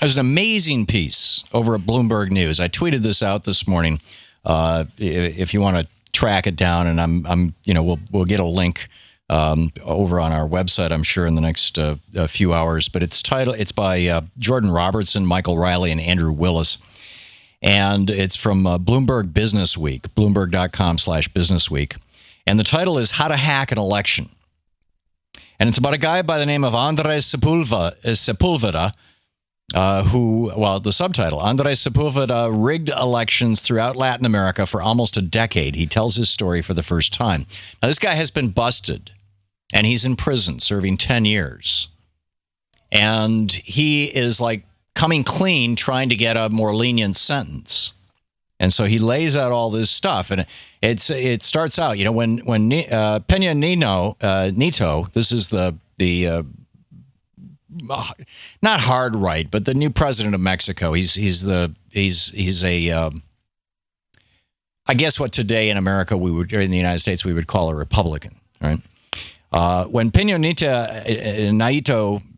There's an amazing piece over at Bloomberg News. I tweeted this out this morning. If you want to track it down, and we'll get a link over on our website, I'm sure, in the next few hours. But it's by Jordan Robertson, Michael Riley, and Andrew Willis. And it's from Bloomberg Business Week, bloomberg.com/Business Week. And the title is How to Hack an Election. And it's about a guy by the name of Andres Sepulveda, the subtitle, Andres Sepulveda rigged elections throughout Latin America for almost a decade. He tells his story for the first time. Now, this guy has been busted, and he's in prison serving 10 years. And he is like coming clean, trying to get a more lenient sentence. And so he lays out all this stuff, and it starts out, when Peña Nieto, this is the not hard right, but the new president of Mexico. He's a I guess what today in America or in the United States we would call a Republican, right? When Peña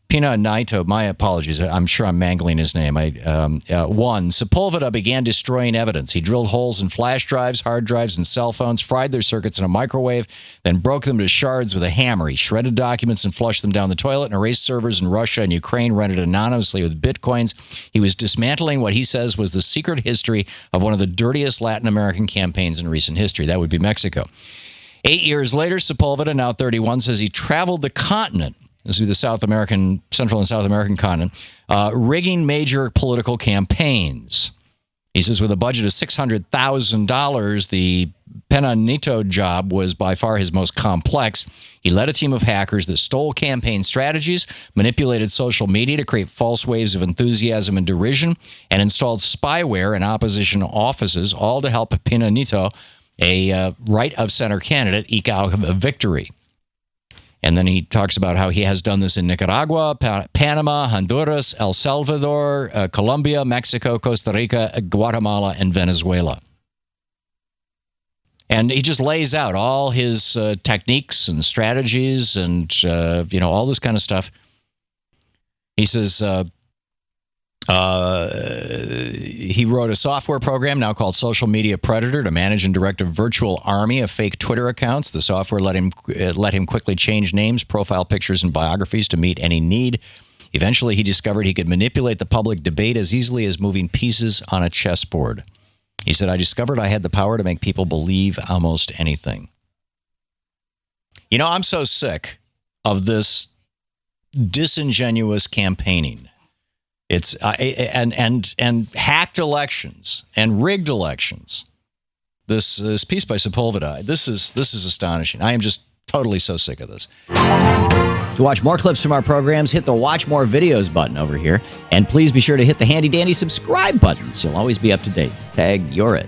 Nieto, my apologies, I'm sure I'm mangling his name. Sepulveda began destroying evidence. He drilled holes in flash drives, hard drives, and cell phones, fried their circuits in a microwave, then broke them to shards with a hammer. He shredded documents and flushed them down the toilet and erased servers in Russia and Ukraine rented anonymously with bitcoins. He was dismantling what he says was the secret history of one of the dirtiest Latin American campaigns in recent history. That would be Mexico. 8 years later, Sepulveda, now 31, says he traveled the continent. This would be the Central and South American continent, rigging major political campaigns. He says with a budget of $600,000, the Peña Nieto job was by far his most complex. He led a team of hackers that stole campaign strategies, manipulated social media to create false waves of enthusiasm and derision, and installed spyware in opposition offices, all to help Peña Nieto, a right-of-center candidate, eke out a victory. And then he talks about how he has done this in Nicaragua, Panama, Honduras, El Salvador, Colombia, Mexico, Costa Rica, Guatemala, and Venezuela. And he just lays out all his techniques and strategies and, all this kind of stuff. He says he wrote a software program now called Social Media Predator to manage and direct a virtual army of fake Twitter accounts. The software let him quickly change names, profile pictures, and biographies to meet any need. Eventually, he discovered he could manipulate the public debate as easily as moving pieces on a chessboard. He said, I discovered I had the power to make people believe almost anything. I'm so sick of this disingenuous campaigning. It's and hacked elections and rigged elections. This piece by Sepulveda, this is astonishing. I am just totally so sick of this. To watch more clips from our programs, hit the Watch More Videos button over here, and please be sure to hit the handy dandy subscribe button so you'll always be up to date. Tag, you're it.